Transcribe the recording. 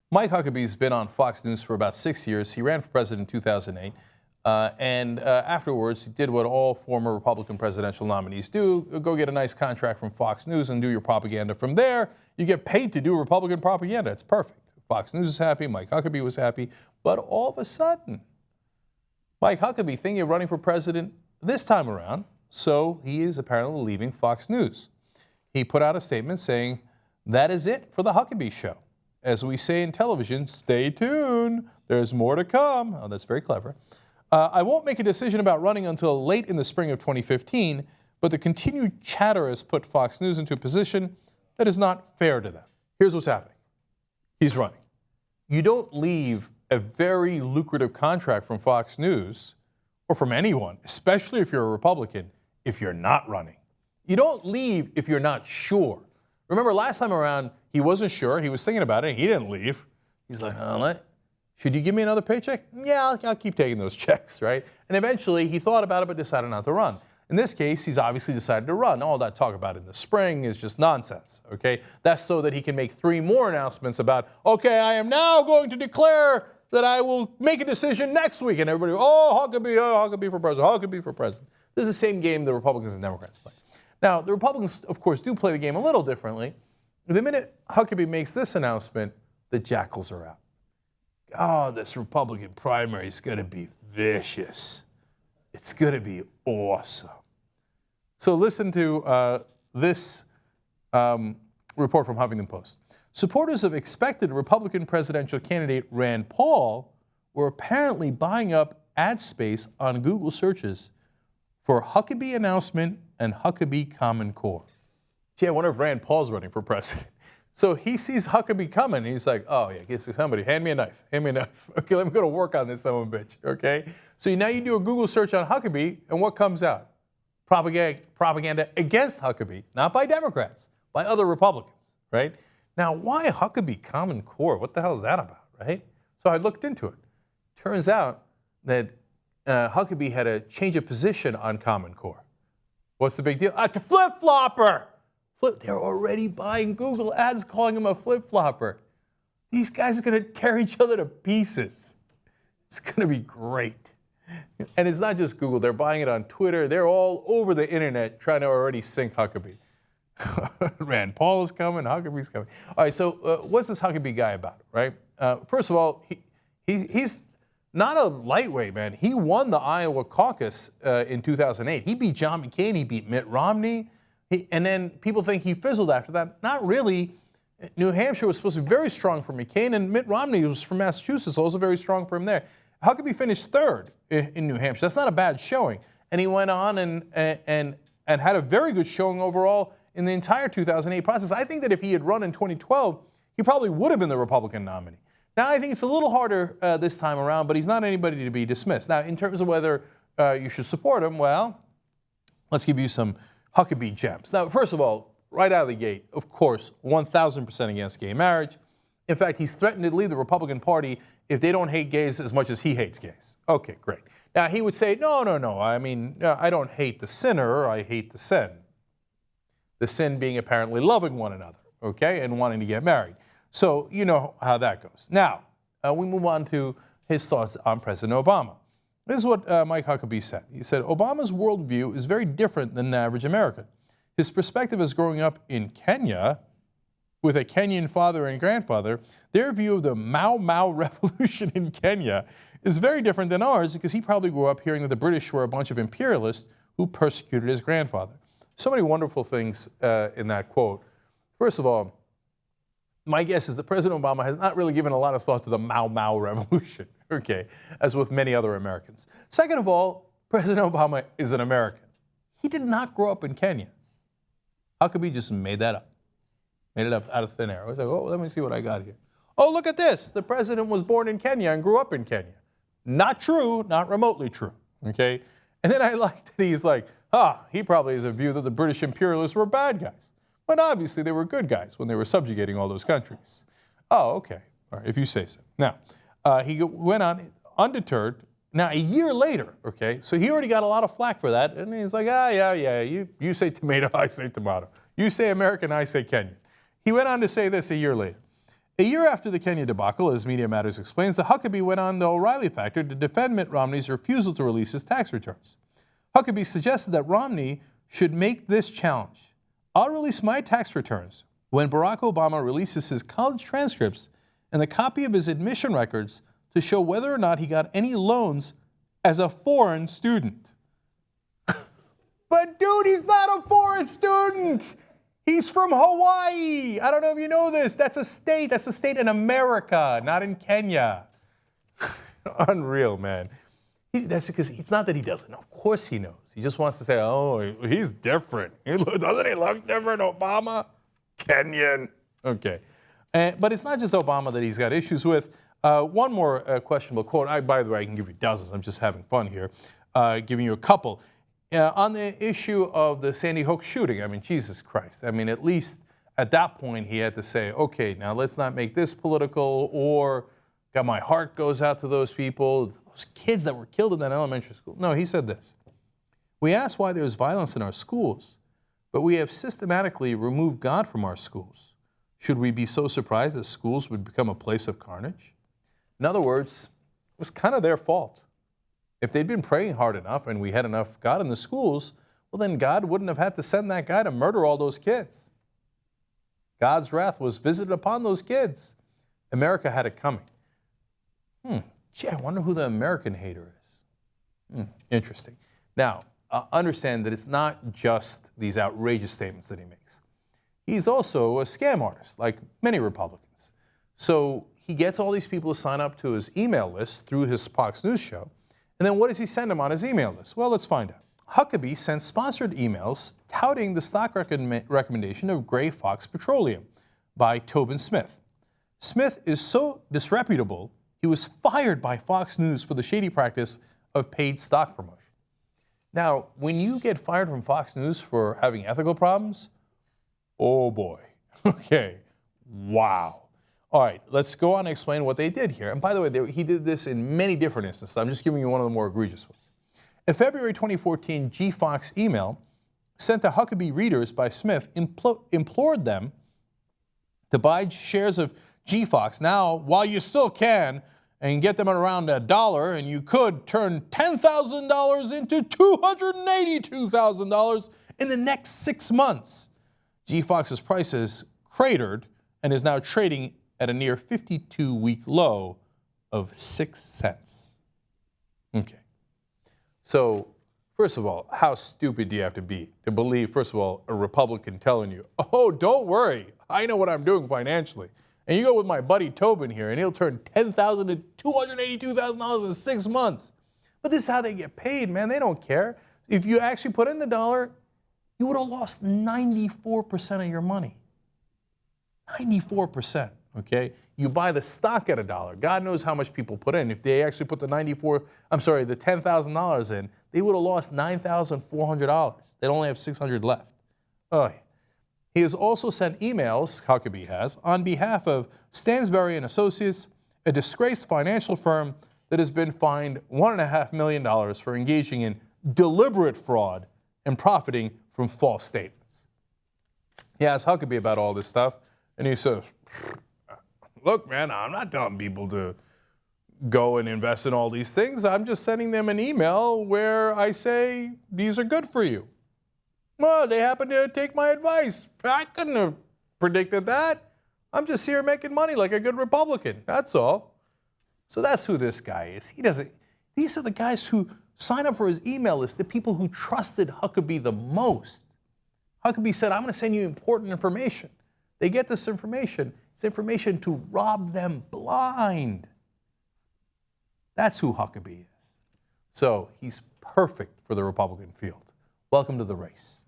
Mike Huckabee's been on Fox News for about 6 years. He ran for president in 2008. Afterwards, he did what all former Republican presidential nominees do: go get a nice contract from Fox News and do your propaganda from there. You get paid to do Republican propaganda. It's perfect. Fox News is happy. Mike Huckabee was happy. But all of a sudden, Mike Huckabee thinking of running for president this time around, so he is apparently leaving Fox News. He put out a statement saying, "That is it for the Huckabee Show. As we say in television, stay tuned. There's more to come." Oh, that's very clever. "I won't make a decision about running until late in the spring of 2015, but the continued chatter has put Fox News into a position that is not fair to them." Here's what's happening. He's running. You don't leave a very lucrative contract from Fox News or from anyone, especially if you're a Republican, if you're not running. You don't leave if you're not sure. Remember last time around, he wasn't sure. He was thinking about it. He didn't leave. He's like, should you give me another paycheck? Yeah, I'll keep taking those checks, right? And eventually he thought about it but decided not to run. In this case, he's obviously decided to run. All that talk about it in the spring is just nonsense, okay? That's so that he can make 3 more announcements about, okay, I am now going to declare that I will make a decision next week. And everybody, Huckabee for president, Huckabee for president. This is the same game the Republicans and Democrats play. Now, the Republicans, of course, do play the game a little differently. The minute Huckabee makes this announcement, the jackals are out. Oh, this Republican primary is going to be vicious. It's going to be awesome. So listen to this report from Huffington Post. Supporters of expected Republican presidential candidate Rand Paul were apparently buying up ad space on Google searches for Huckabee announcement and Huckabee Common Core. Gee, I wonder if Rand Paul's running for president. So he sees Huckabee coming, and he's like, oh yeah, somebody, hand me a knife, hand me a knife. Okay, let me go to work on this son of a bitch, okay? So now you do a Google search on Huckabee, and what comes out? Propaganda against Huckabee, not by Democrats, by other Republicans, right? Now, why Huckabee Common Core? What the hell is that about, right? So I looked into it. Turns out that Huckabee had a change of position on Common Core. What's the big deal? It's a flip-flopper. They're already buying Google ads calling him a flip-flopper. These guys are going to tear each other to pieces. It's going to be great. And it's not just Google. They're buying it on Twitter. They're all over the internet trying to already sink Huckabee. Rand Paul is coming. Huckabee's coming. All right, so what's this Huckabee guy about, right? First of all, he's not a lightweight, man. He won the Iowa caucus in 2008. He beat John McCain. He beat Mitt Romney. And then people think he fizzled after that. Not really. New Hampshire was supposed to be very strong for McCain, and Mitt Romney was from Massachusetts, also very strong for him there. Huckabee finished 3rd in New Hampshire. That's not a bad showing. And he went on and had a very good showing overall in the entire 2008 process. I think that if he had run in 2012, he probably would have been the Republican nominee. Now, I think it's a little harder this time around, but he's not anybody to be dismissed. Now, in terms of whether you should support him, well, let's give you some Huckabee gems. Now, first of all, right out of the gate, of course, 1,000% against gay marriage. In fact, he's threatened to leave the Republican Party if they don't hate gays as much as he hates gays. Okay, great. Now, he would say, no. I mean, I don't hate the sinner, I hate the sin. The sin being apparently loving one another, okay, and wanting to get married. So you know how that goes. Now, we move on to his thoughts on President Obama. This is what Mike Huckabee said. He said, Obama's worldview is very different than the average American. His perspective as growing up in Kenya with a Kenyan father and grandfather, their view of the Mau Mau revolution in Kenya is very different than ours because he probably grew up hearing that the British were a bunch of imperialists who persecuted his grandfather. So many wonderful things in that quote. First of all, my guess is that President Obama has not really given a lot of thought to the Mau Mau revolution, okay, as with many other Americans. Second of all, President Obama is an American. He did not grow up in Kenya. Huckabee just made that up. Made it up out of thin air. I was like, oh, let me see what I got here. Oh, look at this. The president was born in Kenya and grew up in Kenya. Not true, not remotely true, okay? And then I like that he's like, he probably has a view that the British imperialists were bad guys. But obviously they were good guys when they were subjugating all those countries. Oh, okay, all right, if you say so. Now, he went on undeterred. Now, a year later, okay, so he already got a lot of flack for that. And he's like, yeah, you say tomato, I say tomato. You say American, I say Kenyan. He went on to say this a year later. A year after the Kenya debacle, as Media Matters explains, the Huckabee went on the O'Reilly factor to defend Mitt Romney's refusal to release his tax returns. Huckabee suggested that Romney should make this challenge. I'll release my tax returns when Barack Obama releases his college transcripts and a copy of his admission records to show whether or not he got any loans as a foreign student. But dude, he's not a foreign student. He's from Hawaii. I don't know if you know this. That's a state. That's a state in America, not in Kenya. Unreal, man. That's because it's not that he doesn't know. Of course he knows. He just wants to say, oh, he's different. Doesn't he look different, Obama? Kenyan. Okay. But it's not just Obama that he's got issues with. One more questionable quote. By the way, I can give you dozens. I'm just having fun here, giving you a couple. On the issue of the Sandy Hook shooting, I mean, Jesus Christ. I mean, at least at that point, he had to say, okay, now let's not make this political, or got my heart goes out to those people, those kids that were killed in that elementary school. No, he said this. We ask why there's violence in our schools, but we have systematically removed God from our schools. Should we be so surprised that schools would become a place of carnage? In other words, it was kind of their fault. If they'd been praying hard enough and we had enough God in the schools, well, then God wouldn't have had to send that guy to murder all those kids. God's wrath was visited upon those kids. America had it coming. Gee, I wonder who the American hater is. Interesting. Now, understand that it's not just these outrageous statements that he makes. He's also a scam artist, like many Republicans. So he gets all these people to sign up to his email list through his Fox News show. And then what does he send them on his email list? Well, let's find out. Huckabee sent sponsored emails touting the stock recommendation of Gray Fox Petroleum by Tobin Smith. Smith is so disreputable, he was fired by Fox News for the shady practice of paid stock promotion. Now, when you get fired from Fox News for having ethical problems, oh boy, okay, wow. All right, let's go on and explain what they did here. And by the way, he did this in many different instances. I'm just giving you one of the more egregious ones. A February 2014 G-Fox email sent to Huckabee readers by Smith implored them to buy shares of G-Fox now while you still can and get them at around $1, and you could turn $10,000 into $282,000 in the next 6 months. G-Fox's price has cratered and is now trading at a near 52-week low of 6 cents. Okay. So, first of all, how stupid do you have to be to believe, first of all, a Republican telling you, oh, don't worry, I know what I'm doing financially. And you go with my buddy Tobin here, and he'll turn $10,000 to $282,000 in 6 months. But this is how they get paid, man. They don't care. If you actually put in the dollar, you would have lost 94% of your money. 94%. Okay, you buy the stock at $1. God knows how much people put in. If they actually put the $10,000 in, they would have lost $9,400. They'd only have $600 left. Oh, he has also sent emails, Huckabee has, on behalf of Stansberry and Associates, a disgraced financial firm that has been fined $1.5 million for engaging in deliberate fraud and profiting from false statements. He asked Huckabee about all this stuff, and he says, look, man, I'm not telling people to go and invest in all these things. I'm just sending them an email where I say, these are good for you. Well, they happen to take my advice. I couldn't have predicted that. I'm just here making money like a good Republican. That's all. So that's who this guy is. These are the guys who sign up for his email list, the people who trusted Huckabee the most. Huckabee said, I'm going to send you important information. They get this information. It's information to rob them blind. That's who Huckabee is. So he's perfect for the Republican field. Welcome to the race.